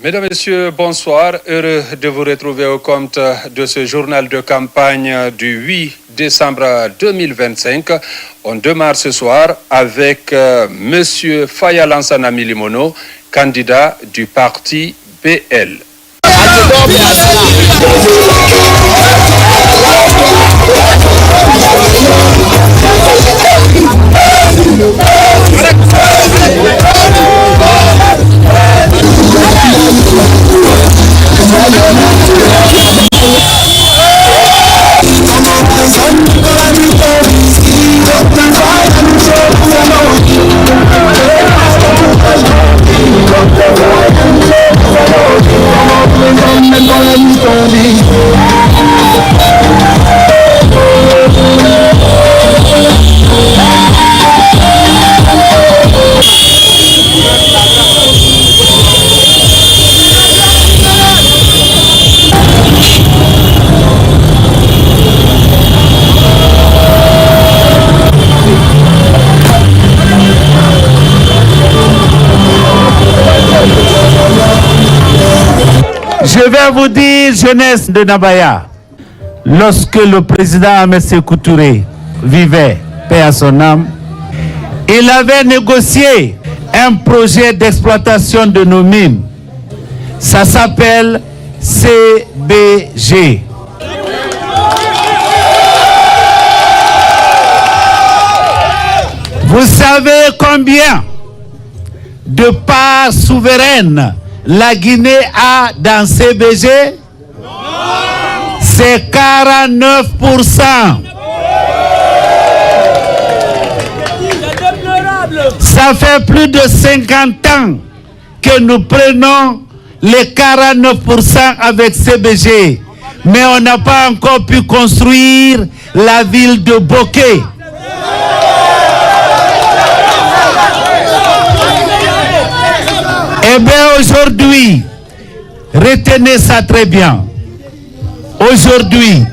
Mesdames, Messieurs, bonsoir. Heureux de vous retrouver au compte de ce journal de campagne du 8 décembre 2025. On démarre ce soir avec Monsieur Faya Lansana Milimono, candidat du parti BL. Je vais vous dire, jeunesse de Nabaya, lorsque le président Ahmed Sékou Touré vivait, paix à son âme, il avait négocié un projet d'exploitation de nos mines. Ça s'appelle CBG. Vous savez combien de parts souveraines la Guinée a dans CBG? C'est 49%. Ça fait plus de 50 ans que nous prenons les 49% avec CBG. Mais on n'a pas encore pu construire la ville de Boké. Eh bien aujourd'hui, retenez ça très bien. Aujourd'hui,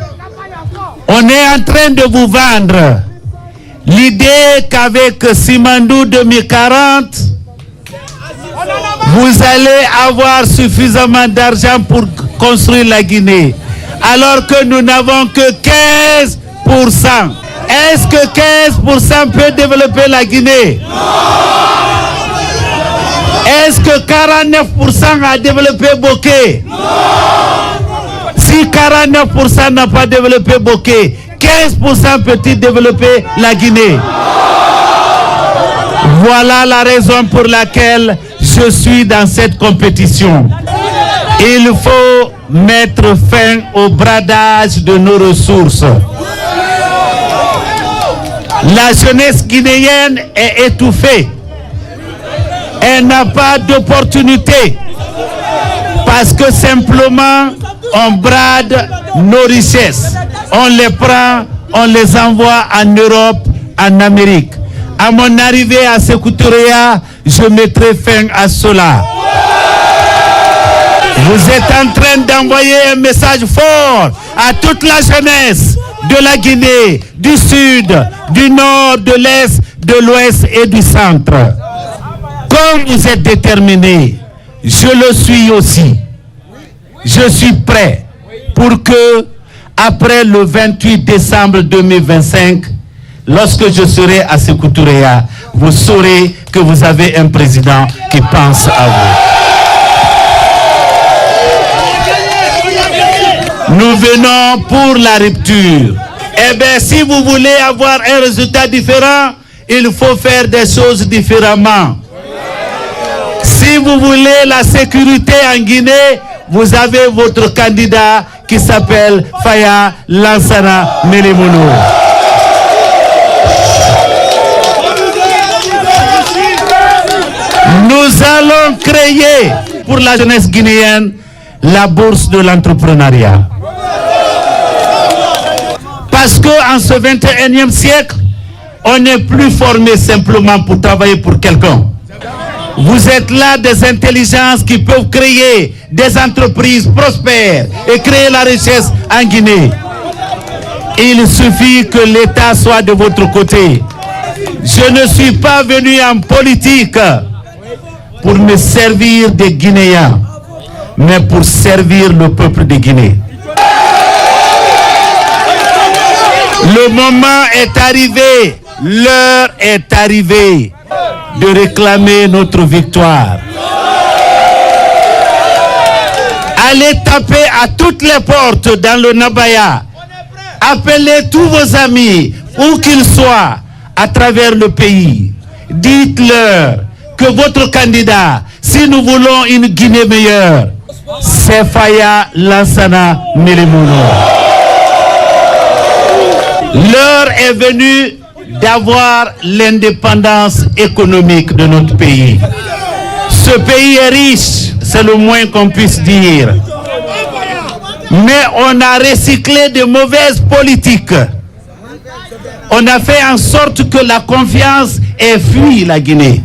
on est en train de vous vendre l'idée qu'avec Simandou 2040, vous allez avoir suffisamment d'argent pour construire la Guinée. Alors que nous n'avons que 15%. Est-ce que 15% peut développer la Guinée? Est-ce que 49% a développé Boké? Si 49% n'a pas développé Boké, 15% peut-il développer la Guinée? Voilà la raison pour laquelle je suis dans cette compétition. Il faut mettre fin au bradage de nos ressources. La jeunesse guinéenne est étouffée. Elle n'a pas d'opportunité parce que simplement on brade nos richesses. On les prend, on les envoie en Europe, en Amérique. À mon arrivée à Sékou Touré, je mettrai fin à cela. Vous êtes en train d'envoyer un message fort à toute la jeunesse de la Guinée, du Sud, du Nord, de l'Est, de l'Ouest et du Centre. Comme vous êtes déterminés, je le suis aussi. Je suis prêt pour que, après le 28 décembre 2025, lorsque je serai à Sékou Touré, vous saurez que vous avez un président qui pense à vous. Nous venons pour la rupture. Eh bien, si vous voulez avoir un résultat différent, il faut faire des choses différemment. Si vous voulez la sécurité en Guinée, vous avez votre candidat qui s'appelle Faya Lansana Milimono. Nous allons créer pour la jeunesse guinéenne la bourse de l'entrepreneuriat. Parce qu'en ce 21e siècle, on n'est plus formé simplement pour travailler pour quelqu'un. Vous êtes là des intelligences qui peuvent créer des entreprises prospères et créer la richesse en Guinée. Il suffit que l'État soit de votre côté. Je ne suis pas venu en politique pour me servir des Guinéens. mais pour servir le peuple de Guinée. Le moment est arrivé, l'heure est arrivée de réclamer notre victoire. Allez taper à toutes les portes dans le Nabaya. Appelez tous vos amis, où qu'ils soient, à travers le pays. Dites-leur que votre candidat, si nous voulons une Guinée meilleure, c'est Faya Lansana Mélémono. L'heure est venue d'avoir l'indépendance économique de notre pays. Ce pays est riche, c'est le moins qu'on puisse dire. Mais on a recyclé de mauvaises politiques. On a fait en sorte que la confiance ait fui la Guinée.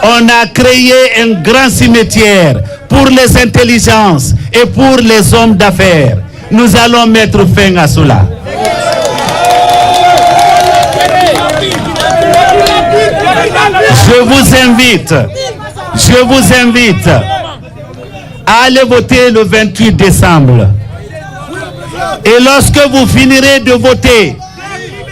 On a créé un grand cimetière pour les intelligences et pour les hommes d'affaires. Nous allons mettre fin à cela. Je vous invite à aller voter le 28 décembre. Et lorsque vous finirez de voter,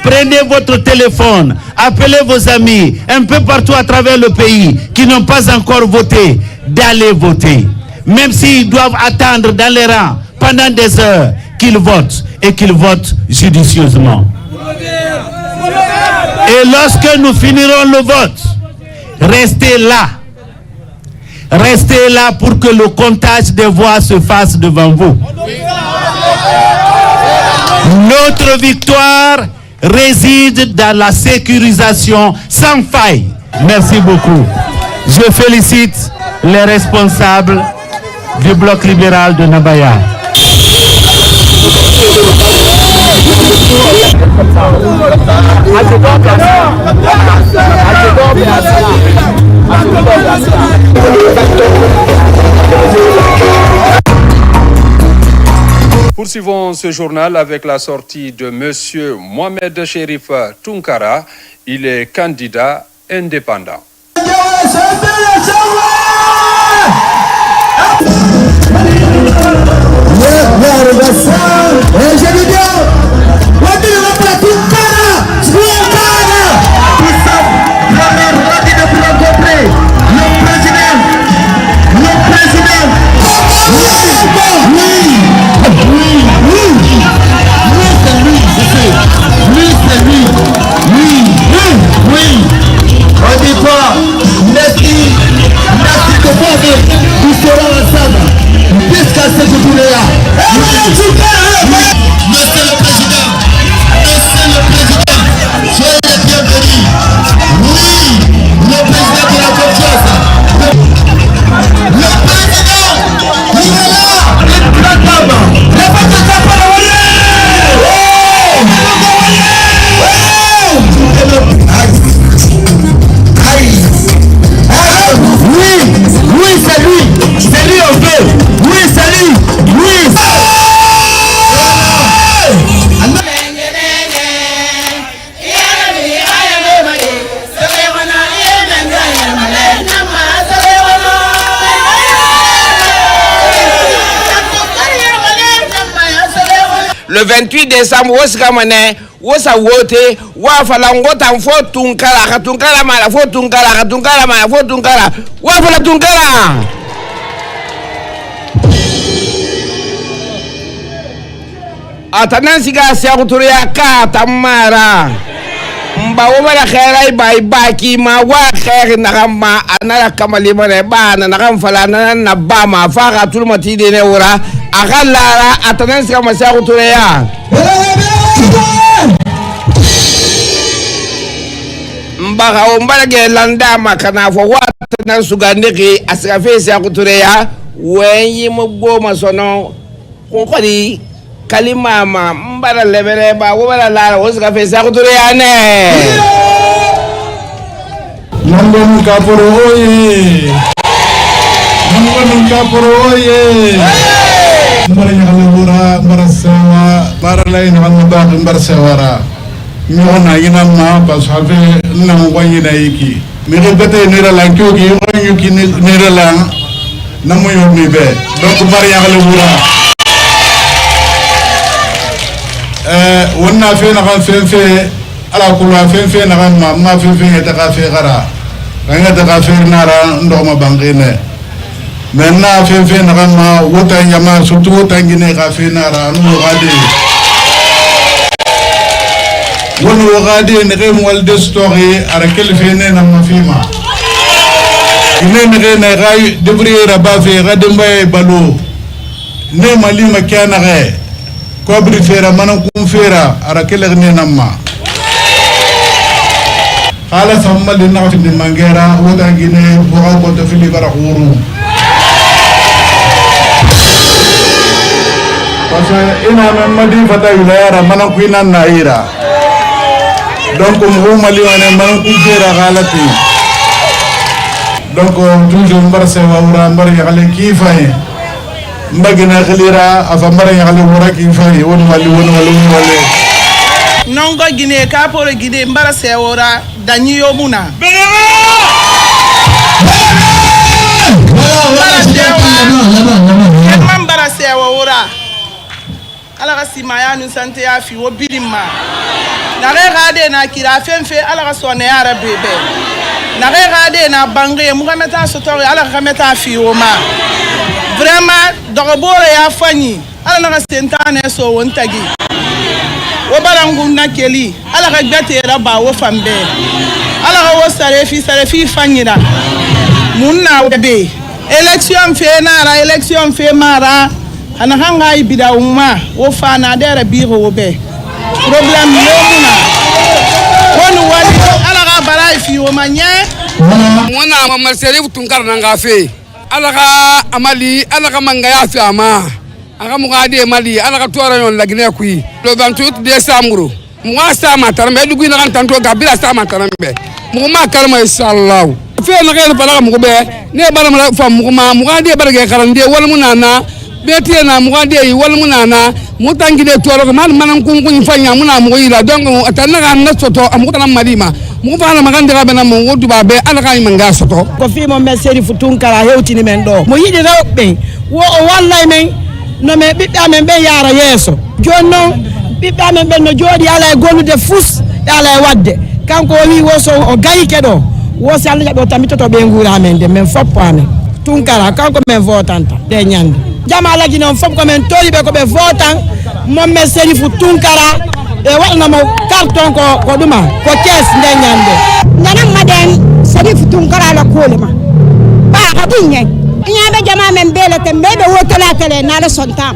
prenez votre téléphone, appelez vos amis un peu partout à travers le pays qui n'ont pas encore voté, d'aller voter. Même s'ils doivent attendre dans les rangs pendant des heures, qu'ils votent et qu'ils votent judicieusement. Et lorsque nous finirons le vote, restez là. Restez là pour que le comptage des voix se fasse devant vous. Notre victoire réside dans la sécurisation sans faille. Merci beaucoup. Je félicite les responsables du bloc libéral de Nabaya. Poursuivons ce journal avec la sortie de M. Mohamed Chérif Tounkara. Il est candidat indépendant. Le 28 décembre, où ça vote, où fala ngota fo tunkara, tunkara mala, fo tunkara, tunkara mala, fo tunkara, où fala tunkara. Atanansi ga sia kuturia ka tamara. Mba wala khairai bai baki ma wa khair nakama anara kama limane ba na nakam fala na ba ma fa tulmati de ne wora. Agalara atanansi ga sia kuturia. Mbaga ombala ge landa makana fo wata nan sugandiki asikafe sia kuturia wenyi mugbo masono konkori kalima ma mbara lebere ba wala la osikafe sia kuturia ne Nangom kaporo oye Nangom kaporo oye Mbara nyakalura mbara sewa mbara lain mbara mbara sewara Mihona ina ma pasave na ngwanyi na iki. Mire bete nira lang kyogi ngwanyi ki nira lang namu yomi be donc bari yakale wura wonna fe na kan fe ala kula fe na kan ma fe ta ka fe gara nga ta ka fe nara ndo ma bangine menna fe na kan ma wota nyama surtout wota ngine ka fe nara no gadi wono gadi ne ke mol de story ara kel fe ne na ma fima ine ne ne ray debri raba fe gademba balo ne malima kana ge ko bri fera manan kum fera ara kel ne namma ala samma de na fi mangera wota ngine bo ko to fili bara khuru parce ina men madi fata wilayara manan ku ina naira donc mo mali wane manan ku fera galati donc toujours mbar se wawra mbar yakale kifay mbagina khlira afa mbar yakale wura kifay won wali nongo gine kaporo gine mbara se wora danyi yomuna mbara se wora ala ka simaya nu sante ya fi wo bilimma na regade na kira fenfe ala ka sone ya rabebe na regade na bange mugameta sotori ala ka meta fi wo ma vraiment dogobore ya fanyi ala na ka sentane so wontagi wo barangu na keli ala ka gbete ra ba wo fambe ala ka wo sare fi fanyira munna be election fe mara ana hanga ibida umma wo fana dere biro wo be problem yomuna wonu wali ala ka bara fi wo manye mona mamal serif tunkar na ngafe ala ka amali ala ka mangaya fi ama aka mugade mali ala ka tora yon lagne kui le 28 décembre moi sa matarambe dugu na kan tanto gabila sa matarambe muguma kalma inshallah fe na gele bala mugube ne bala mala fam muguma mugade barage karande wal munana beti na mugade wal munana mutangide toro ko man manan kun fanya muna mugila donc atanna kan na soto amutana malima mugufana magande ga bena mo duba be ala ka manga soto ko fi mo meseri futunkara hewti ni men do mo yidi rawbe wo wallahi men no me bibbe amen be yara yeso jonno bibbe amen be no jodi ala e golude fus ala e wadde kanko wi wo so o gayi kedo wo se ala do tamito to be ngura amen de men foppo amen tunkara kanko men votanta de nyande jama ala ginon fop ko men tori be ko be votan mo me serifu tunkara e wadna mo carton ko duma ko kes de nyande nanan maden serifu tunkara la kolema ba adinye nyabe jama men bele tembe be wotala tele na la sontam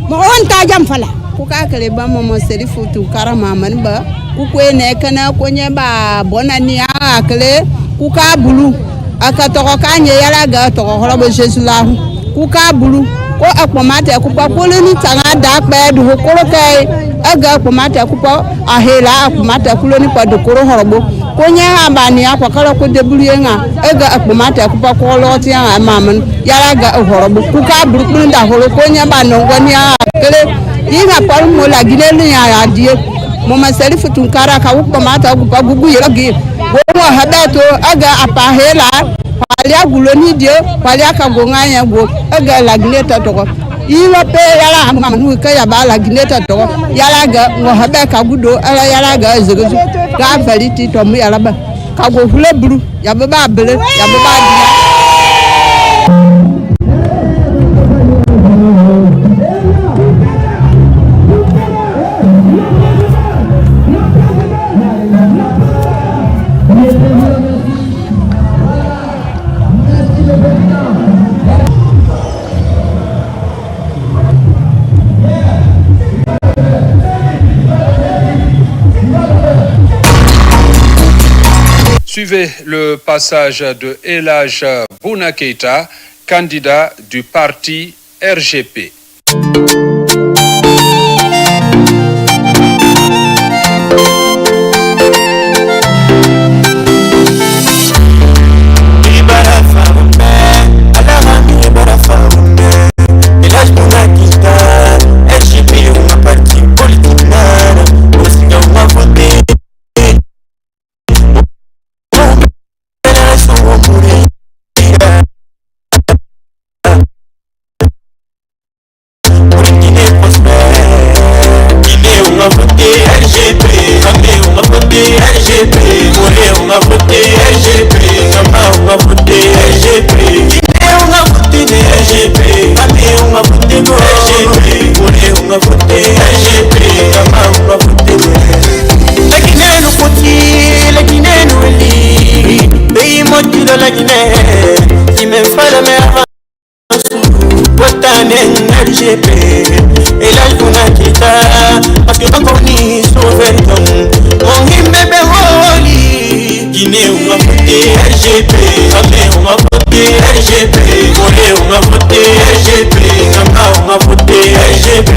mo on ta jam fala ku ka kale ba mo serifu tunkara maman ba ku ko ne kana ko nye ba bonani akale ku ka bulu aka to ka nye yala ga to ko robo Jesus lahu ku ka bulu ko akpomate ku pa ko le ni tanga da pe du ko ro kai aga akpomate ku pa ahela akpomate ku lo ni pa do ko ro horobo ko nya ambani akwa kala ko debulu yenga aga akpomate ku pa ko lo ti anga maman yala ga horobo ku ka bulu ku nda horo ko nya ba no ngoni akele yinga pa mo la gile ni ya die mo ma serifu tunkara ka ku mata ku pa gugu yela gi go habato aga apahela palia guloni dio palia ka gonganya go aga la gneta to iwa pe yala amanu ka ya ba la gneta to yala ga ngo habe ka gudo ala yala ga zegezu ga valiti to mu yala ba ka go hule buru ya ba bele ya ba dia. Suivez le passage de Elhadj Bouna Keïta, candidat du parti RGP. SGP, on a voté SGP, on a voté SGP.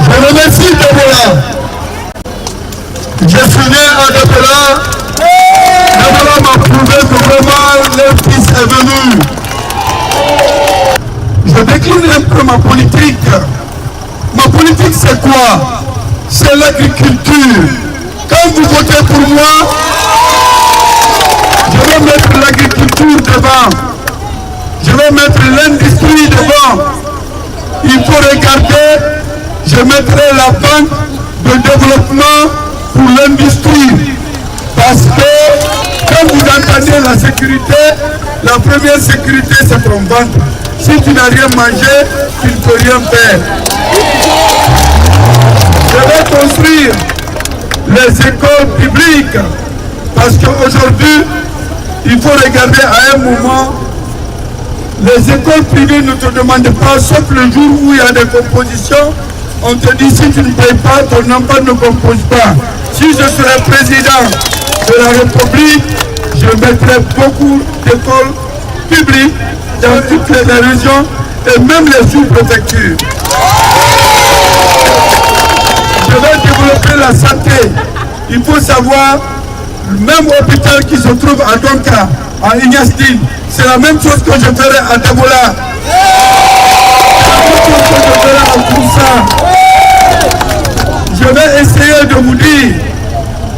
Je remercie Debola. Je suis né à Debola. Debola m'a prouvé que vraiment leur fils est venu. Je décline un peu ma politique. Ma politique c'est quoi? C'est l'agriculture. Quand vous votez pour moi, je vais mettre l'agriculture devant. Je vais mettre l'industrie devant. Il faut regarder, je mettrai la banque de développement pour l'industrie. Parce que quand vous entendez la sécurité, la première sécurité c'est ton ventre. Si tu n'as rien mangé, tu ne peux rien faire. Je vais construire les écoles publiques. Parce qu'aujourd'hui, il faut regarder à un moment, les écoles privées ne te demandent pas, sauf le jour où il y a des compositions, on te dit si tu ne payes pas, ton enfant ne compose pas. Si je serais président de la République, je mettrais beaucoup d'écoles publiques dans toutes les régions et même les sous-préfectures. Je vais développer la santé. Il faut savoir, même l'hôpital qui se trouve à Donka, à Ignastine, c'est la même chose que je ferai à Debola. C'est la même chose que je ferai à Koussa. Je vais essayer de vous dire,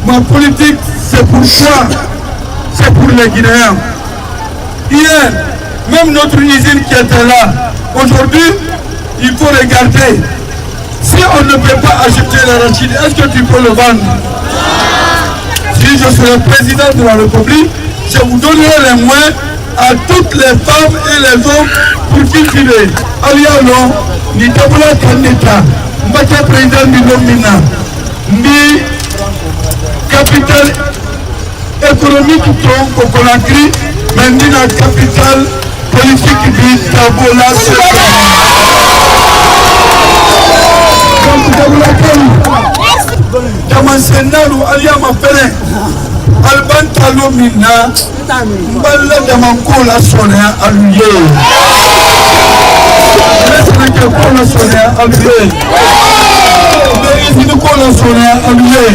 ma politique c'est pour quoi? C'est pour les Guinéens. Hier, même notre usine qui était là, aujourd'hui, il faut regarder. Si on ne peut pas acheter l'arachide, est-ce que tu peux le vendre? Si je serai président de la République, je vous donnerai les moyens à toutes les femmes et les hommes pour cultiver. Alialo, ni Debola Kandeta, Mbaka président du Lomina, ni capitale économique Tonko Conakry, mais ni la capitale politique du Debola. Donc Debola Kandeta, Damansenalu Aliama Pere, Alban Talomina, Mbala Damankola Sonia Aluye. Laisse-le que Kola Sonia Aluye. Laisse-le Kola Sonia Aluye.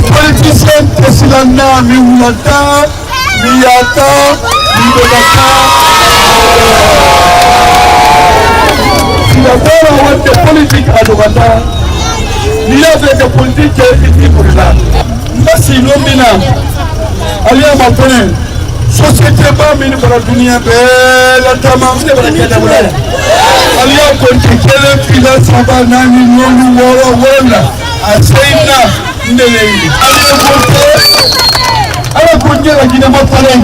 Politicien Tessilana, Miulata, Miyata, Mibelata. Si la bonne a des politiques à Dogata, il y avait des politiques qui étaient pour là. Merci Lomina. Allez à ma peine. Société pas mine pour la dunia belle tama c'est pour la Debola. Allez à politique les finances va nani nonu wala asaina ndele. Allez voter. Allez voter la Guinée Motane.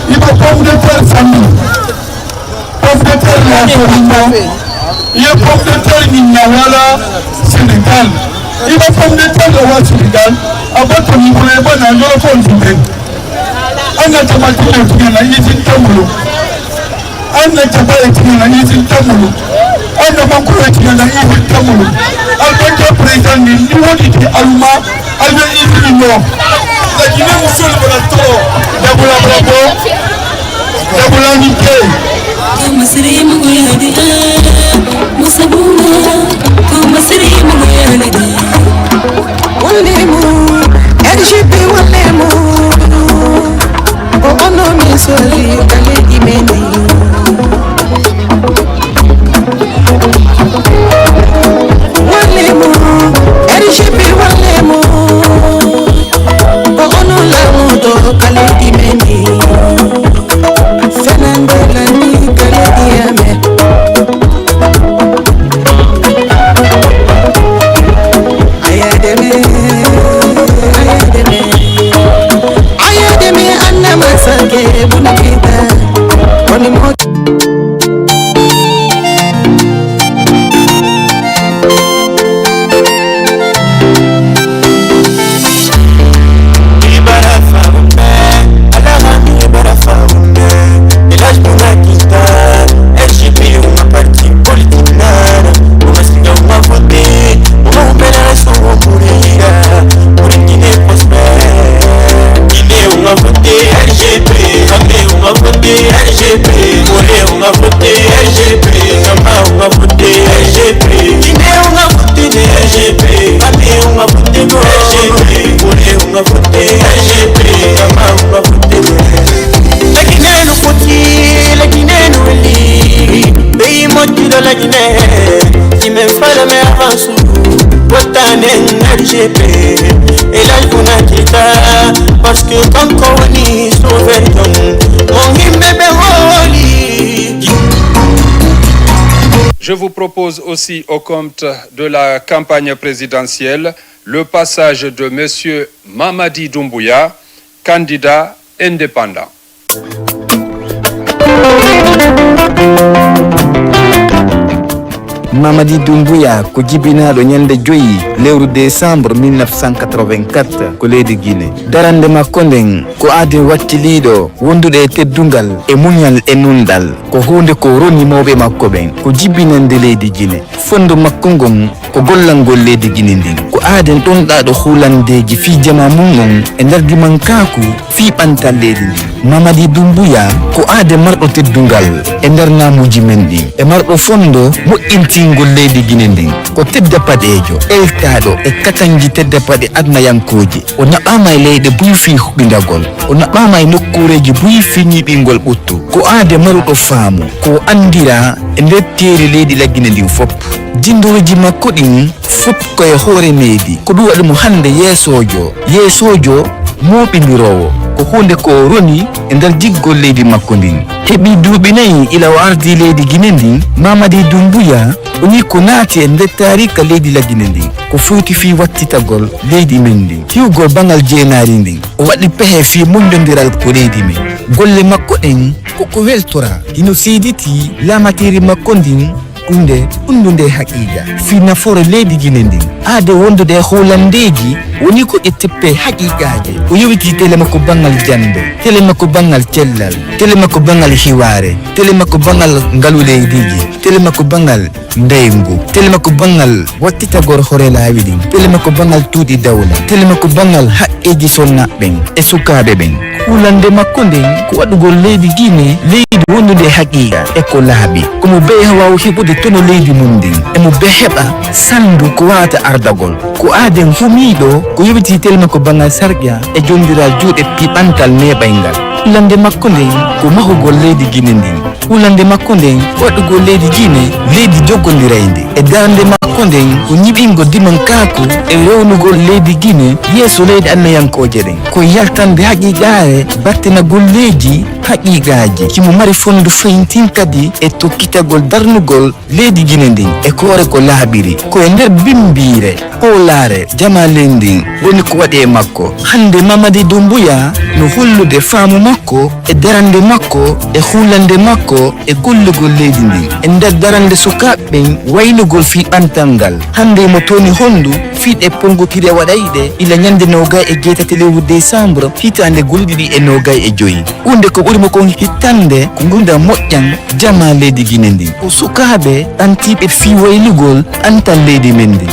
Il va pomme de terre famille. Pomme de terre la famille. Il y a pomme de terre Niawala Sénégal. Il va pomme de terre au Sénégal. Avant ton niveau, il va dans le fond du pays. On a tabac qui est là, il est tamboulou. On a tabac qui est là, il est tamboulou. On a beaucoup qui est là, il est tamboulou. Avec le président du niveau du Alma, avec Ibrahim. La Guinée Moussol de la Toro, Debola Bravo, Debola Niké. Fernando Lani Kalediame na Guinée ime fala me avansu watane RGP et la kuna kita parce que comme koni sauveton mon himbe holi. Je vous propose aussi au compte de la campagne présidentielle le passage de monsieur Mamadi Doumbouya, candidat indépendant. Mamadi Doumbouya ko jibinaɗo ñande 5 lewru décembre 1984 ko leydi Guinée. Darande makko nden ko aade wattiliɗo wondude e teddungal e muñal e nundal ko hunde ko roni mawɓe makko ɓen ko jibbinande leydi Guinée. Fondo makko ngon ko gollangol leydi Guinée ndin ko aaden ɗonɗaɗo hulandeji fi jama mum e nder dimankaku fi ɓantal leydi ndin. Mamadi Doumbouya ko aade marɗo teddungal e nder namuji men ɗin e marɗo fondo moƴƴintingol leydi Guinée ndin ko tedda paɗejo eltaɗo e katanji tedda paɗe adnayankoji o naɓama e leyɗe buyi fi huɓindagol o naɓama e nokkureji buyi fi ñiɓingol ɓuttu ko aade maruɗo faamu ko andira e nder teeri leydi la Guinée ndin fop jindoji makko ɗin fop koye hoore meedi ko ɗum waɗi mo hande yeesojo moɓidirowo ko hunde ko roni e nder jiggol leydi makko ndin heɓi duuɓi 4 ila o ardi leydi Guinée ndin. Mamadi Doumbouya oni ko naati e nder tarika leydi la Guinée ndin ko fewti fi wattitagol leydi men ndin hiwgol bangal jeenaari ndin o waɗi pehe fi mondodiral ko leydi men golle makko ɗen koko weltora hino seediti lamateri makko ndin hunde haqiqa fi nafoore leydi Guinée ndin aade wondude e holandeji woni ko e teppe haqiqaje o yewiti tele makko bangal jande tele makko bangal cellal tele makko bangal hiware tele makko bangal ngalu leydiji tele makko bangal ndeygu tele makko bangal wattitagor hore laawi ɗin tele makko bangal tuuɗi dawla tele makko bangal haqqeji sonnaɓɓen e sukaɓe ɓen hulande makko nden ko waɗugol leydi Guinée leydi wondude haqiqa e ko laaɓi komo be wawa heɓude tono leydi mum ndin emo be heɓa sandu ko wawata ardagol ko aaden humiɗo ko yewiti telma ko bangal sarƴa e jondiral juuɗe piɓantal neɓaygal hulande makko nden ko mahugol leydi Guinée ndin hulande makko nden waɗugol leydi Guinée leydi joggodirayde e darande makko nden ko ñiɓingo dimankaku e rewnugol leydi Guinée yeeso leydi annayankoje ɗen ko yaltande haqiqare battenagol leydi haqiqaji kimo mari fondu fayintin kadi e tokkitagol darnugol leydi Guinée ndin e koore ko laaɓiri ko e nder bimbire hoolare jama leydi ndin woni ko waɗi e makko hande Mamadi Doumbouya no hollude faamu makko e darande makko e hulande makko e gollugol leydi ndin e nder darande sukaɓɓen waynugol fi ɓantal ngal hande mo toni hondu fiiɗe pongotire waɗayɗe ila ñande 27 lewru décembre hitande golɗiɗi e 25 hunde ko ɓurimo kon hittande ko gurdam moƴƴan jama leydi Guinée ndin ko sukaɓe antiɓe fi waylugol antal leydi men ndin.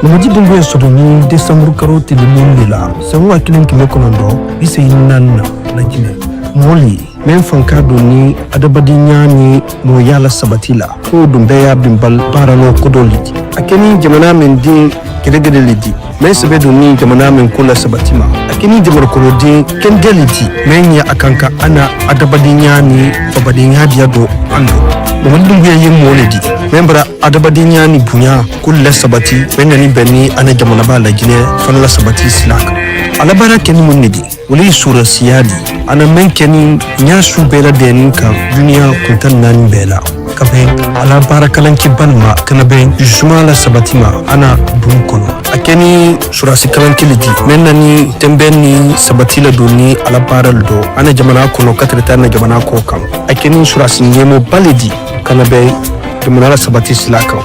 Mamadi Doumbouya sodoni décembre karo telemonde la sanwa kilin kime konondo bise hinnan na Guinée moli men fanka doni adabadinya ni mo yala sabatila ko dumbe ya bimbal barano kodoliti akeni jamana men din kedegede lidi men sebe doni jamana men kula sabatima akeni jamar kolodi kendeliti men ya akanka ana adabadinya ni babadinya dia do ando Mamadi Doumbouya yin moledi membra adabadinya ni bunya kulla sabati wenani benni ana jamana ba la Guinée falla sabati silaka alabara keni munidi wali sura siyadi ana men keni nya su bela den ka duniya kuntan nan bela kabe alabara kalanki banma kana ben juma la sabatima ana dun kono akeni sura sikalanki lidi menani tembeni sabati la duni alabara do ana jamana kono katreta na jamana ko kam akeni sura sinyemo balidi kana be jamana sabati silaka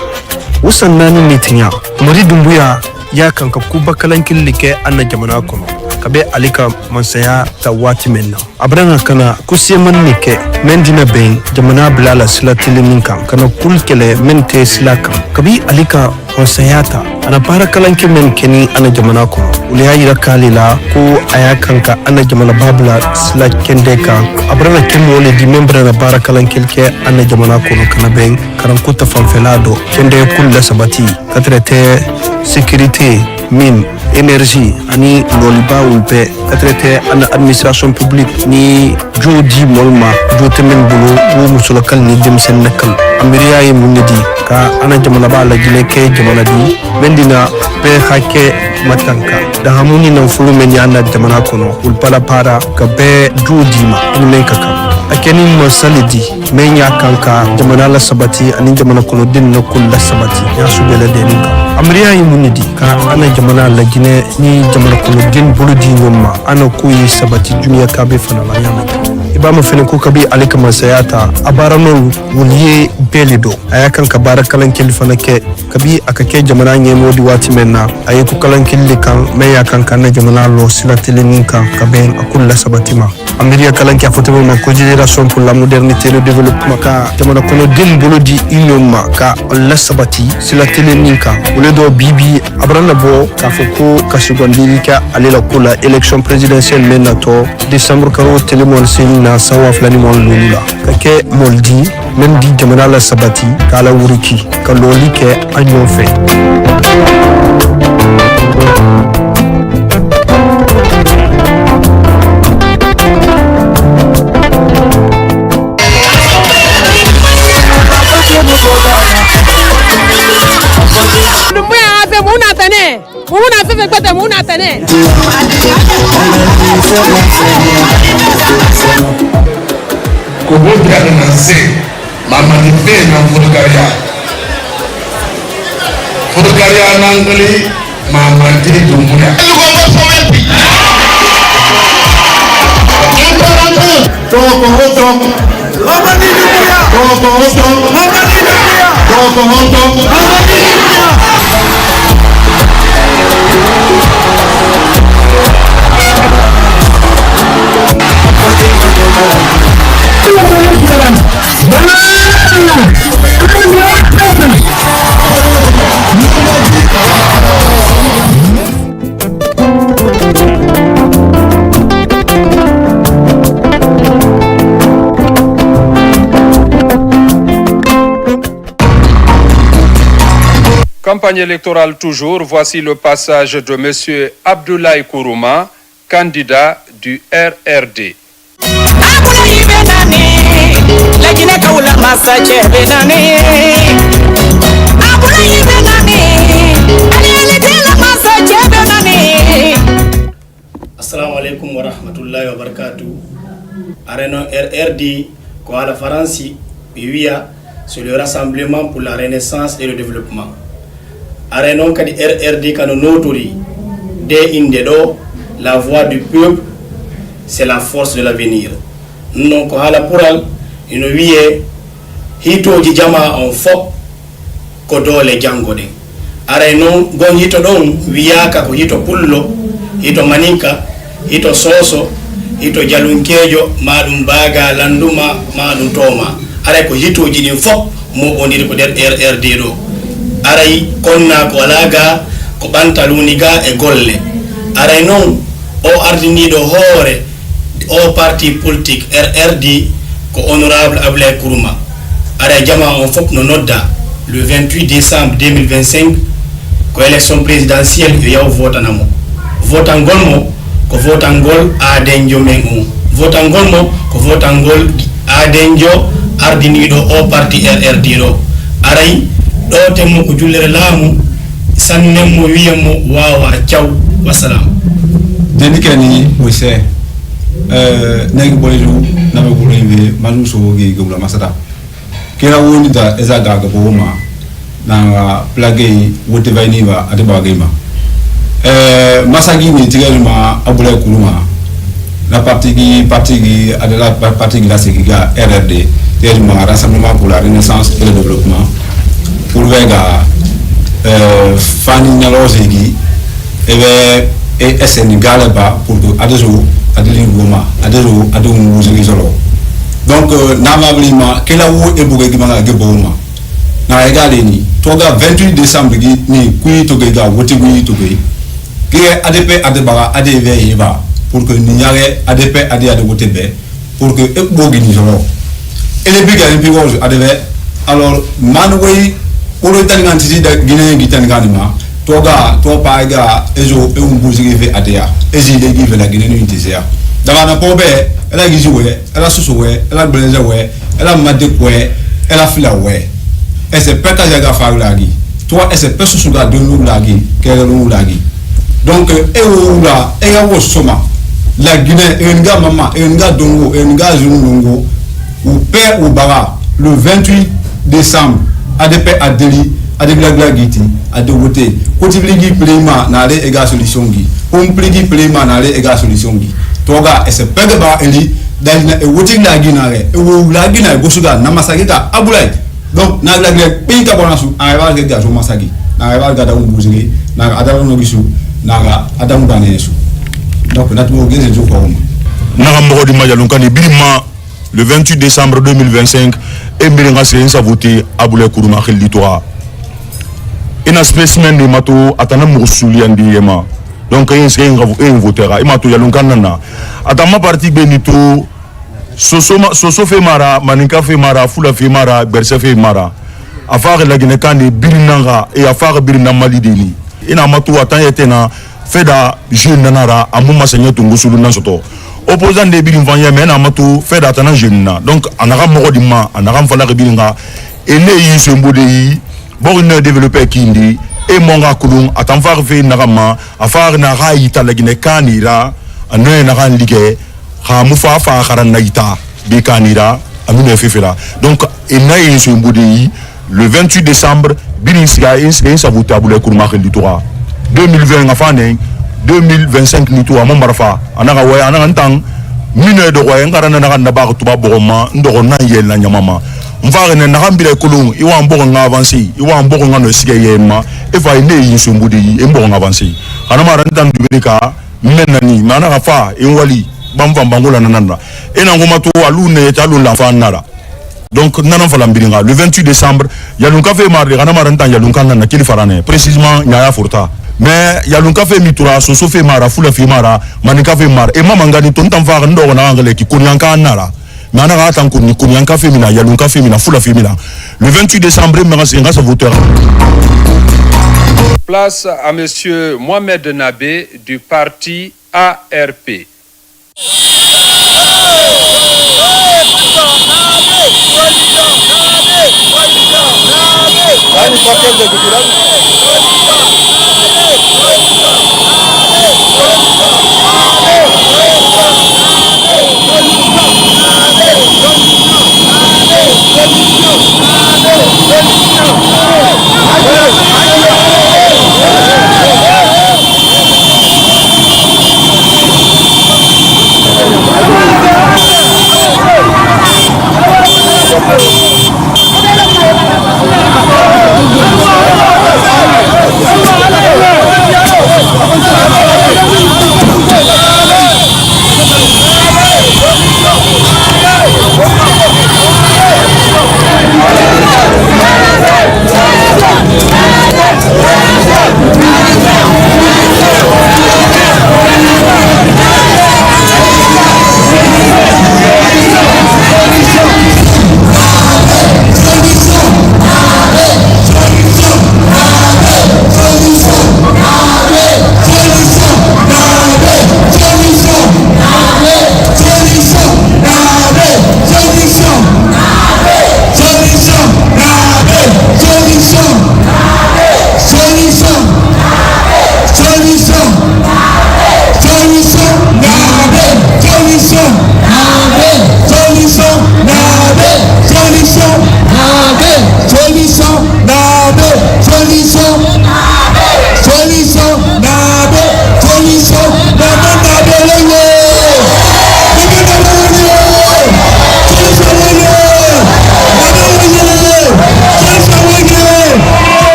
usan nani nitinya Mamadi Doumbouya ya kanka kuba kalankin like anna jamana kono kabe alika mansaya ta wati menna abranga kana kusiye man nike mendina ben jamana bilala silatili minkan kana kulkele mente silakan kabi alika honsayata ana para kalanke men keni ana jamana ko uli ya yira kalila ko aya kanka ana jamana babla sila kende ka abrana kemo le di membre na para kalanke ke ana jamana ko kana ben karam kuta fanfelado kende kulla sabati katrete sécurité mine énergie ani loliba ulpe katrete ana administration publique ni jodi molma jotemen bulu wo musulakal ni demsen nakal amiriya yi munidi ka ana jamana ba la gile ke jamana di bendina be hake matanka da hamuni nan fulu men yana jamana kono ulpala para ka be jodi ma ni men kaka akeni masalidi men ya kanka jamana la sabati ani jamana kono din na kullu sabati ya subela deninka amiriya yi munidi ka ana jamana la gine ni jamana kono din buludi nyoma ana kuyi sabati duniya ka be fana la yana ibama fene ko kabi alika masayata abaranol wuliye belido ayakan ka barakalan kilfana ke kabi akake jamana nyemo di wati menna ayiku kalan killi kan meya kan kan jamana lo silatelin kan kaben akulla sabatima amiriya kalan ki afoto ma ko génération pour la modernité le développement ka jamana kono din buludi inyoma ka alla sabati silatelin kan uledo bibi abrana bo ka foko kasugondiri ka alela kula élection présidentielle menato décembre karo télémon na sawa flani mon lulula kake moldi men di jamana la sabati kala wuriki ka loli ke anyo fe Kubutra na nse mama ni pena Furukaria nangali mama di dumbuya Campagne électorale toujours, voici le passage de M. Abdoulaye Kourouma, candidat du RRD. Assalamu alaikum wa rahmatullahi wa barakatuh. Arena RRD, quoi la France, c'est le Rassemblement pour la Renaissance et le Développement. Arena kadi RRD kano notori de indedo, la voix du peuple, c'est la force de l'avenir. Non ko hala pural ino wiye hitoji jama on fo ko dole jangode. Arena gon hito don wiyaka ko hito pullo, hito maninka, hito soso, hito jalunkejo, madum baga landuma, madum toma. Aray ko hitoji din fo mo oniri ko der RRD do. Aray konna ko alaga ko bantaluniga e golle. Aray non o ardinido hoore o parti politique RRD ko honorable Abdoulaye Kourouma. Aray jama on fop no nodda le 28 décembre 2025 ko élection présidentielle yo yaw votanamo. Votangol mo ko votangol adenjo men on. Votangol mo ko votangol adenjo ardinido o parti RRD do. Aray do temmo ko jullere laamu sannemmo wiyammo wawa ciaw wassalam. Denikeni wese negi boleju na be bulebe malu so gi gumla masada kira woni da ezaga ga boma na plage wote vainiva adeba gema masagi ni tigalma Abdoulaye Kourouma la partie gi adela partie la segiga RRD tellement Rassemblement pour la Renaissance et le Développement pour vega fani nyalozegi et SN galaba pour adezo adeli goma adezo adon muzigi solo donc normalement kela wo e buge gimanga ge boma na egale ni toga 28 décembre ni kui to ga wote kui to ga ke ADP adebara adeve yeba pour que ni yare ADP ade wote be pour que e bogi ni joro ele biga ni bigo adeve alors manway pour le temps anti da Guinée gitanganima toga to pa ga ezo e umbuzi ve adea ezi de give la Guinée ni tizia daga na pobe ela giziwe ela susuwe ela belezewe ela madekwe ela filawe ese peka jaga farlagi toi ese peso suga donu lagi kero lagi donc e oula e ya wo soma la Guinée enga mama enga dongo enga zunungo ou père ou bara le 28 décembre ADP adeli adebla giti adowote kotibligi plema na le ega solution gi kompligi plema na le ega solution gi toga ese pega ba eli dalina e woti la ginare e wo la ginare gosuga na masagita abulai donc na la pinka bonasu aywa ge gajo masagi na aywa ga da umbuzi na adamu no gisu na ga adamu danesu donc na tumo geze jo ko na mo di majalon birima le 28 décembre 2025 et Mirenga Séensa voté à Boulay Kourouma Khel Litora. Et un spécimen de Mato Atana Moussouli Andi Yema. Donc, il y a un voteur. Et Mato Yalonkanana. Atama parti Benito, Soso Femara, Maninka Femara, Fula Femara, Berse Femara. Afar la Guinée Birinanga et Afar Birinamalidini. Et Namato Atayetena, Feda, Jeune Nanara, Amouma Seigneur Tungousulu Nasoto. Opposant de birin vanya mais na matu fait d'atana jeune donc anara morodima anara fala biringa et ne yi sembo de yi bon ne développer kindi et monga kulung atamfar fe narama afar na raita la Guinée kanira ane na ran ligue ha mufa fa kharan naita bi kanira amune fefela donc et na yi sembo de yi le 28 décembre birin siga in savuta Boulay Kourouma Khel Litora 2020 afane 2025 ni to amon barfa anaka way anaka ntang mine do way ngara na na ba to ba boroma ndo na yel na nyamama mfare ne na kambile kulung iwa mbogo nga avancer iwa mbogo nga no sige yema e fa ine yin sombudi e mbogo nga avancer kana mara ntan dubika menani mana ka fa e wali bamva bangola nanana e na ngoma to alune ta lu la fa nara donc nanan fala mbiringa le 28 décembre yalunka fe marde kana mara ntan yalunka na kili farane précisément nyaya forta mais yalunka fe mitura soso fe mara fula fe mara manika fe mara e mama ngani to ntan fa ndo na ngale ki kunyanka nara mana ga tan kunyanka fe mina yalunka fe mina fula fe mina le 28 décembre ngasa voteur. Place à monsieur Mohamed Nabé du parti ARP.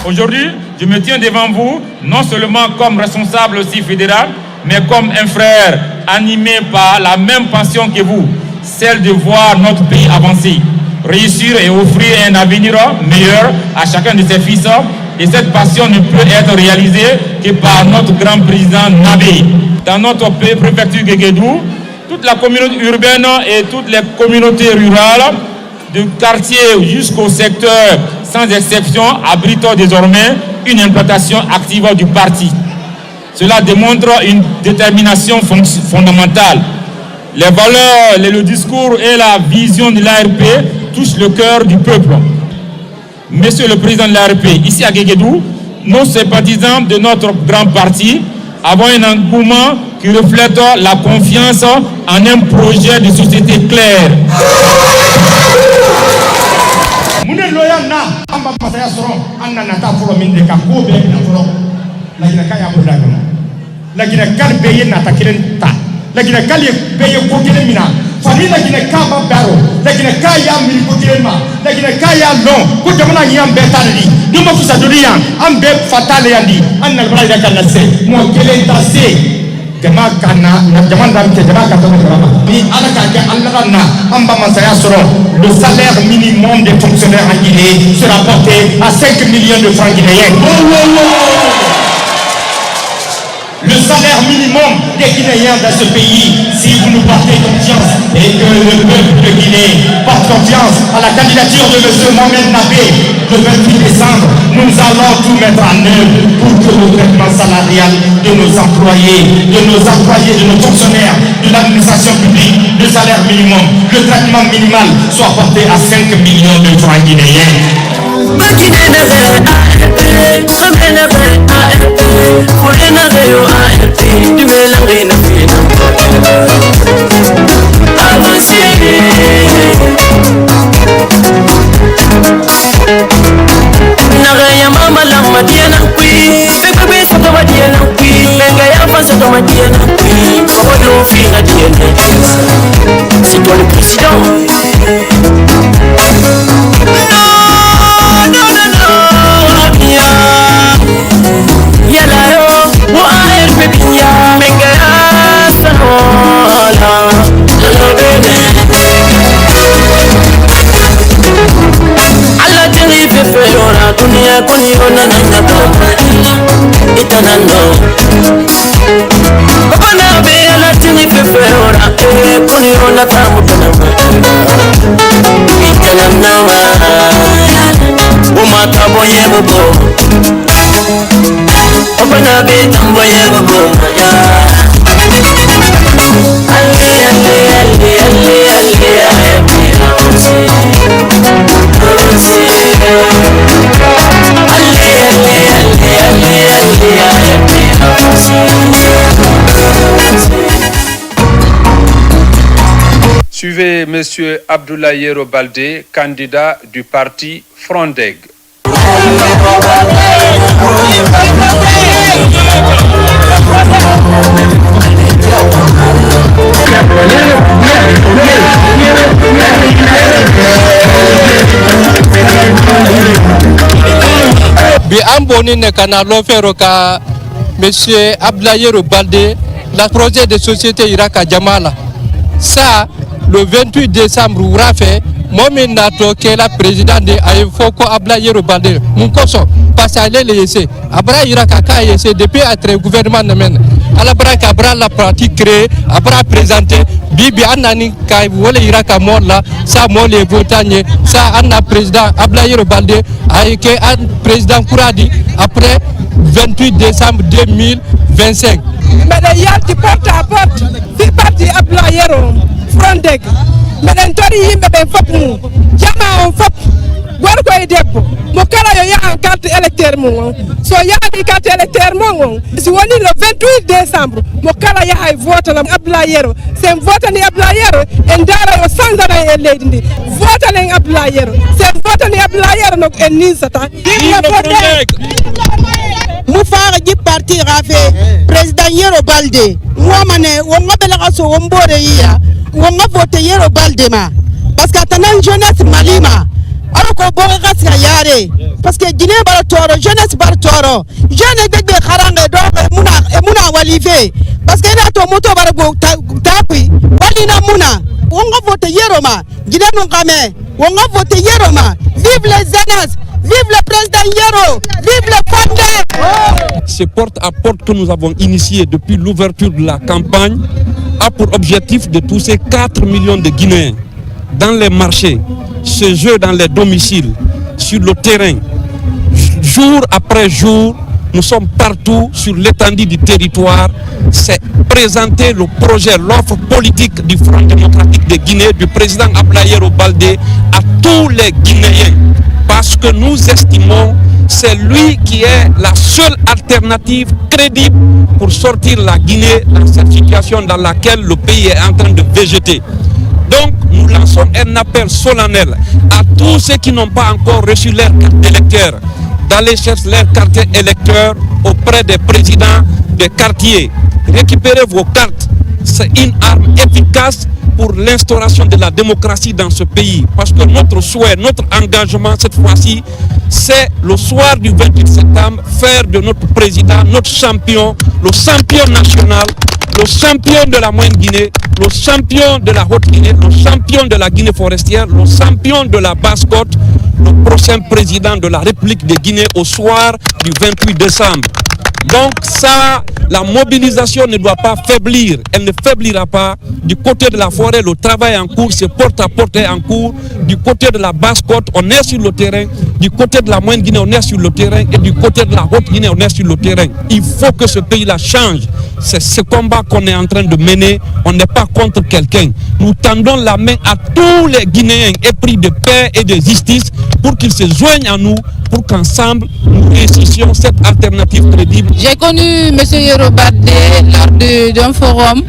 Aujourd'hui, je me tiens devant vous, non seulement comme responsable aussi fédéral, mais comme un frère animé par la même passion que vous, celle de voir notre pays avancer, réussir et offrir un avenir meilleur à chacun de ses fils. Et cette passion ne peut être réalisée que par notre grand président Nabé. Dans notre préfecture Guéguédou, toute la communauté urbaine et toutes les communautés rurales, du quartier jusqu'au secteur, sans exception, abritent désormais une implantation active du parti. Cela démontre une détermination fondamentale. Les valeurs, le discours et la vision de l'ARP touchent le cœur du peuple. Monsieur le président de l'ARP, ici à Guéguédou, nos sympathisants de notre grand parti avons un engouement qui reflète la confiance en un projet de société clair. Famille la kama baro la kaya mili kotirema la kaya long ko jamana nyam betali dum ko sa duriya am be fatale yandi an na bara da kana se mo kele ta se jama kana na jama dam ke jama ka to drama ni ala ka ke Allah na amba masaya soro le salaire minimum des fonctionnaires en Guinée sera porté à 5 millions de francs guinéens. Le salaire minimum des Guinéens dans ce pays, si vous nous portez confiance et que le peuple de Guinée porte confiance à la candidature de M. Mohamed Nabé le 28 décembre, nous allons tout mettre en œuvre pour que le traitement salarial de nos employés, de nos fonctionnaires, de l'administration publique, le salaire minimum, le traitement minimal soit porté à 5 millions de francs guinéens. C'est toi le président. Dunia kuni ona nanya kama itanando baba na be ala tini fefe ora kuni ona tamu itanando uma taboye bobo baba na be tamboye bobo ya Suivez M. Abdoulaye Yero Baldé, candidat du parti Frondeg. Bi amboni ne kana lo fero ka monsieur Abdoulaye Yero Baldé la projet de société Iraka Jamala. Ça le 28 décembre wura fait momin nato ke la président de Ayefoko Abdoulaye Yero Baldé mun koso parce que le yese abra Iraka ka yese depuis être gouvernement nemen ala bra ka bra la pratique créée abra présenté bibi anani kay wala Iraka mol la sa mol e votanye sa anna président Abdoulaye Yero Baldé ay ke an président Kouradi après 28 décembre 2025 mais les yalti porte à porte fi parti Abdoulaye Yero Frondeg mais tori yimbe be fop mu jama on fop gorko e debbo mo kala yo ya carte électeur mu so yaani carte électeur mu si woni le 28 décembre mo kala ya hay vote la Abdoulaye Yero c'est vote ni Abdoulaye Yero en dara yo sanzana e leydi ndi vote len Abdoulaye Yero c'est vote ni Abdoulaye Yero nok en ni sata mu fara ji parti rafe président Yero Baldé mo mané wo ngabela kaso wo mbore yiya wo ngavote Yero Baldé ma parce que tanan jeunesse malima alors ko bo ga sira yare parce que Guinée bar toro jeunesse bar toro jeune gbegbe kharange do muna walife parce que na to moto bar go tapui walina muna wonga vote yeroma Guinée non kame wonga vote yeroma vive les jeunes, vive le président Yero, vive le Fondé. Ce porte-à-porte que nous avons initié depuis l'ouverture de la campagne a pour objectif de toucher 4 millions de Guinéens dans les marchés, ce jeu dans les domiciles, sur le terrain. Jour après jour, nous sommes partout sur l'étendue du territoire. C'est présenter le projet, l'offre politique du Front démocratique de Guinée, du président Abdoulaye Baldé à tous les Guinéens. Parce que nous estimons que c'est lui qui est la seule alternative crédible pour sortir la Guinée dans cette situation dans laquelle le pays est en train de végéter. Donc nous lançons un appel solennel à tous ceux qui n'ont pas encore reçu leur carte d'électeur d'aller chercher leur carte électeur auprès des présidents des quartiers. Récupérez vos cartes, c'est une arme efficace pour l'instauration de la démocratie dans ce pays. Parce que notre souhait, notre engagement cette fois-ci, c'est le soir du 28 septembre, faire de notre président, notre champion, le champion national, le champion de la Moyenne Guinée, le champion de la Haute Guinée, le champion de la Guinée forestière, le champion de la Basse-Côte, le prochain président de la République de Guinée au soir du 28 décembre. Donc ça, la mobilisation ne doit pas faiblir, elle ne faiblira pas. Du côté de la forêt, le travail est en cours, c'est porte-à-porte est en cours. Du côté de la Basse-Côte, on est sur le terrain. Du côté de la Moyenne Guinée, on est sur le terrain. Et du côté de la Haute Guinée, on est sur le terrain. Il faut que ce pays-là change. C'est ce combat qu'on est en train de mener. On n'est pas contre quelqu'un. Nous tendons la main à tous les Guinéens épris de paix et de justice pour qu'ils se joignent à nous, pour qu'ensemble, nous réussissions cette alternative crédible. J'ai connu M. Yero Baldé lors d'un forum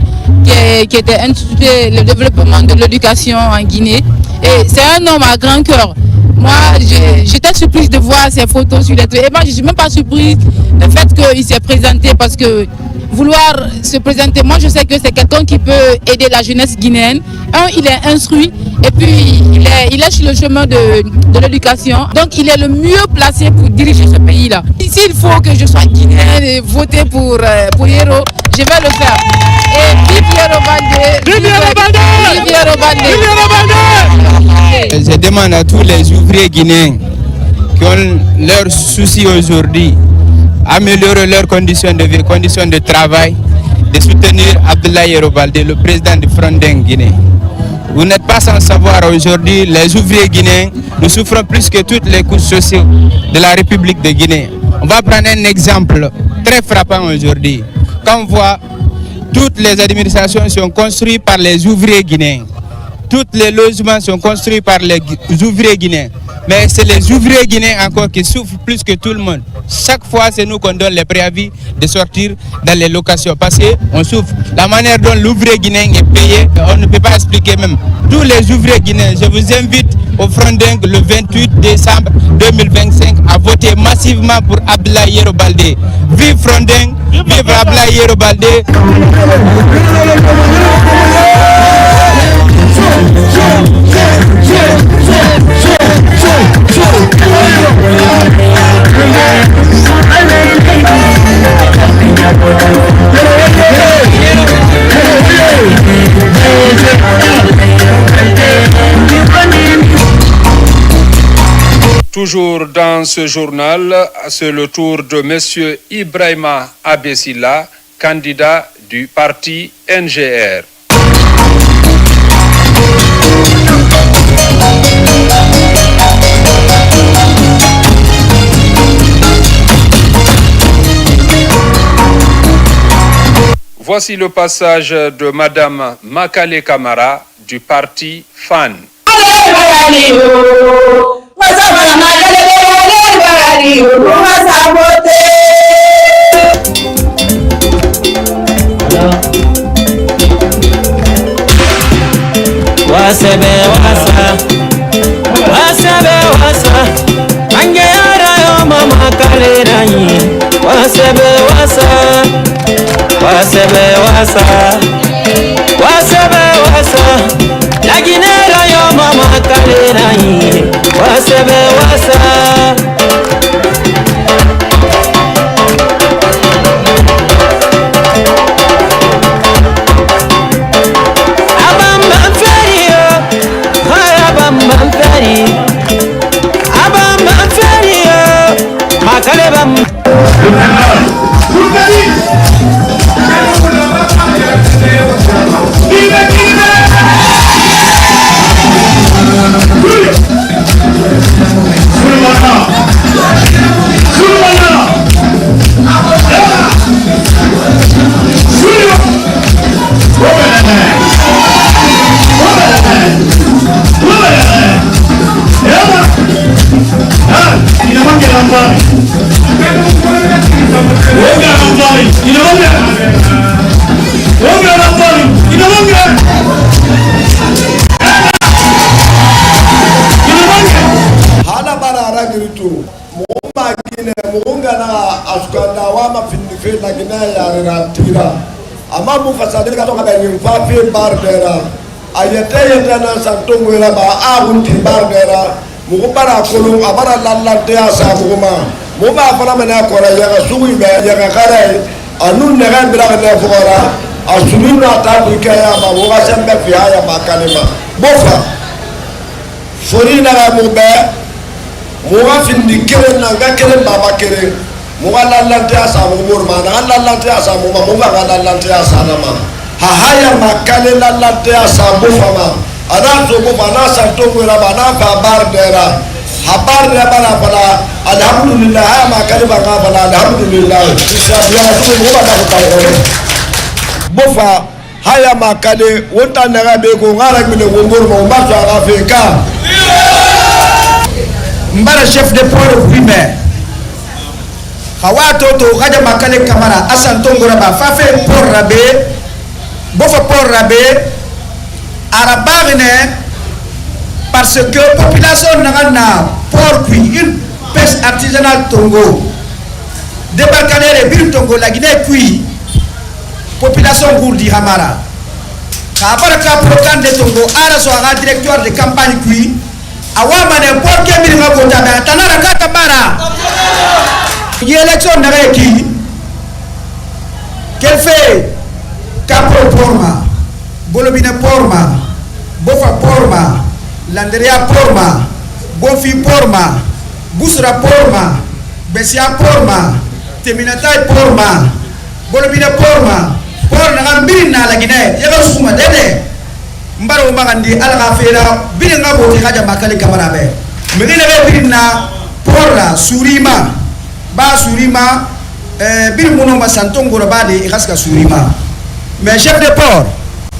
qui était intitulé Le développement de l'éducation en Guinée. Et c'est un homme à grand cœur. Moi, j'étais surprise de voir ses photos sur les trucs. Et moi, je ne suis même pas surprise du fait qu'il s'est présenté parce que vouloir se présenter, moi je sais que c'est quelqu'un qui peut aider la jeunesse guinéenne. Il est instruit et puis il est sur le chemin de l'éducation. Donc il est le mieux placé pour diriger ce pays-là. S'il faut que je sois guinéenne et voter pour Yero, je vais le faire. Et vive Yero Baldé! Vive Yero Baldé! Vive Yero Baldé! Vive Yero Baldé! Je demande à tous les ouvriers guinéens qui ont leurs soucis aujourd'hui, améliorer leurs conditions de vie, conditions de travail, de soutenir Abdoulaye Baldé, le président du Front Guinée. Vous n'êtes pas sans savoir aujourd'hui, les ouvriers guinéens, nous souffrons plus que toutes les couches sociales de la République de Guinée. On va prendre un exemple très frappant aujourd'hui. Quand on voit, toutes les administrations sont construites par les ouvriers guinéens. Tous les logements sont construits par les ouvriers guinéens. Mais c'est les ouvriers guinéens encore qui souffrent plus que tout le monde. Chaque fois, c'est nous qu'on donne les préavis de sortir dans les locations. Parce qu'on souffre. La manière dont l'ouvrier guinéen est payé, on ne peut pas expliquer même. Tous les ouvriers guinéens, je vous invite au Frondeng le 28 décembre 2025 à voter massivement pour Abdoulaye Baldé. Vive Frondeng, vive Abdoulaye Baldé. Toujours dans ce journal, c'est le tour de M. Ibrahima Abessila, candidat du parti NGR. Voici le passage de Madame Makale Kamara du parti FAN. Wasebe wasa angera yo mama kalera yi wasebe wasa la ginera yo mama kalena yi wasebe wasa ama mu fasade ka to ka ni fa fe bardera ayete yete na santongo la ba a bunti bardera mu ko bara kolum abara lallante asa mu ba fara mena ko ra ya suwi be ya ka kare anun ne ga bira ne fora asunu na ta bi ka ya ba wo ga sembe fi ya ba kanema bofa fori na ga mu be mu ga findi kere na ga kere baba kere muga lallante asa mu burma na lallante asa mu muga lallante asa na ma ha haya makale lallante asa mu fama ana to mu bana sa to mu ra bana fa bardera habar ne bana bana alhamdulillah ha makale bana bana alhamdulillah isa ya to mu ba da ko bofa haya makale wonta na ga be ko ngara mine wo burma o ba so ga fe ka mbara chef de port primaire hawato to kaja makale kamara asan tongora ba fafe por rabe bofa por rabe arabagne parce que population na port puis une pêche artisanale Tongo débarcadère bir Tongo la Guinée puis population gourdi hamara ka baraka programme de Tongo ara so aga directeur de campagne puis awama ne port ke bir ngako tabe tanara ka kamara l'élection n'a qui qu'elle fait Capro Porma, Bolobina Porma, Bofa Porma, Landeria Porma, Bofi Porma, Busra Porma, Bessia Porma, Teminatai Porma, Bolobina Porma, Porna Mbina la Guinée, Yagosuma Dede, Mbaro Magandi, Alafera, Bilinga Boti Haja Makali Kamarabe, Medina Bina, Porra, Surima. Ba surima bir muno ma santongo ba de ikaska surima mais chef de port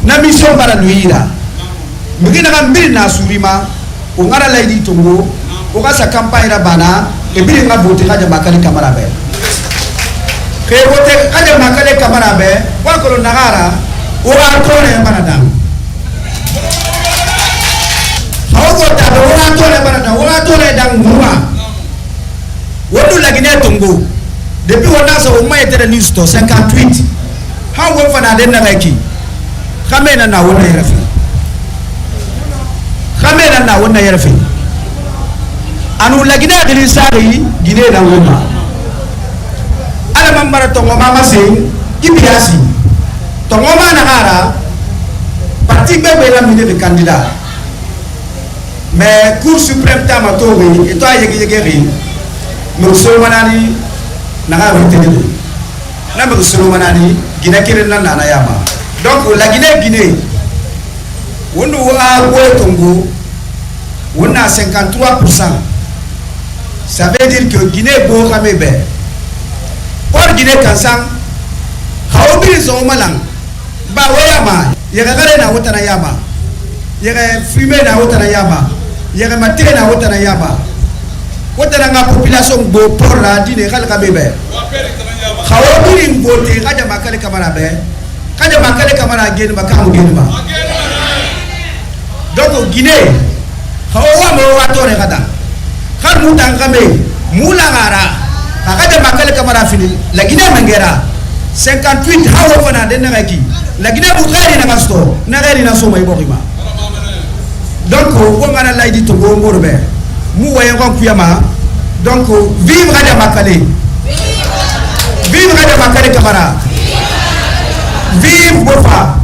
na mission bara nuira mugina kan bir na surima o ngara laidi tongo o kasa campagne ra bana e bir nga vote ka jama kali kamara be ke vote ka jama kali kamara be wa ko nagara o ga tone bana da hawo ta do wa tone bana da wa tone dang muwa wodu la Guinée Tongo depuis on a so mo était de listo 58 ha wo fana de na ki khamena na wona yarafi khamena na wona yarafi anu la Guinée de lisari Guinée na wona ala mambara Tongo mama se ibiasi Tongo mana gara parti bebe la mine de candidat mais cour suprême tamatori et toi yegi nous sommes manani naga retenu na me sommes manani Guinée kire na na yama donc la Guinée wonu wa go Tongo wona 53%. Ça veut dire que Guinée bo kamebe pour Guinée kansang haobi zo malang ba wayama yega gare na wota na yama yega fumer na wota na yama yega matire na wota na yama wota na population bo por la dine kala kamebe haobi mbote kaja makale kamara be kaja makale kamara gene ba kamu gene ba donc Guinée hawa mo watore kada kar mutang kame mula ngara akaja makale kamara fini la Guinée mangera 58 hawa fana den ngaki la Guinée bukhari na kasto na gari na soma ibokima Donc on ngana laidi to go morbe mu waye ko kuyama donc vivre à Makale, vivre à Makale camarade, vive Bofa.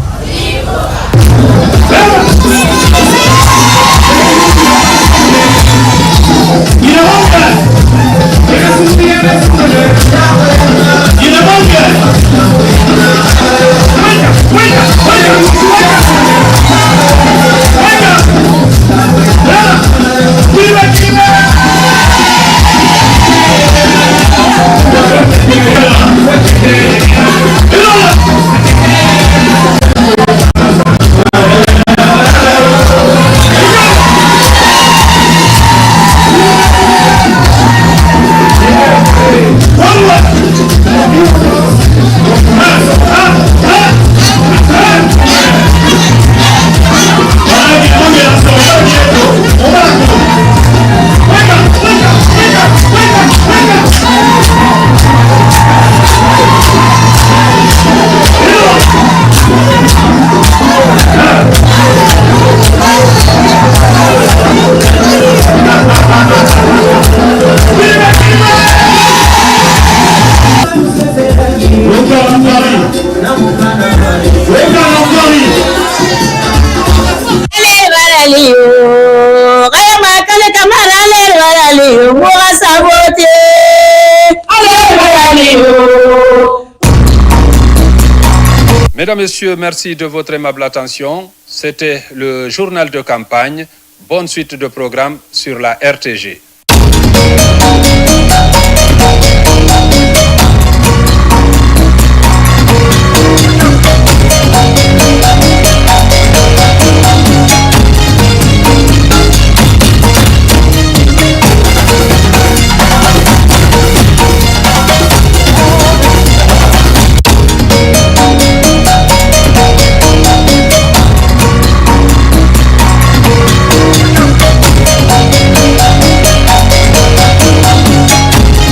Mesdames, Messieurs, merci de votre aimable attention. C'était le journal de campagne. Bonne suite de programme sur la RTG.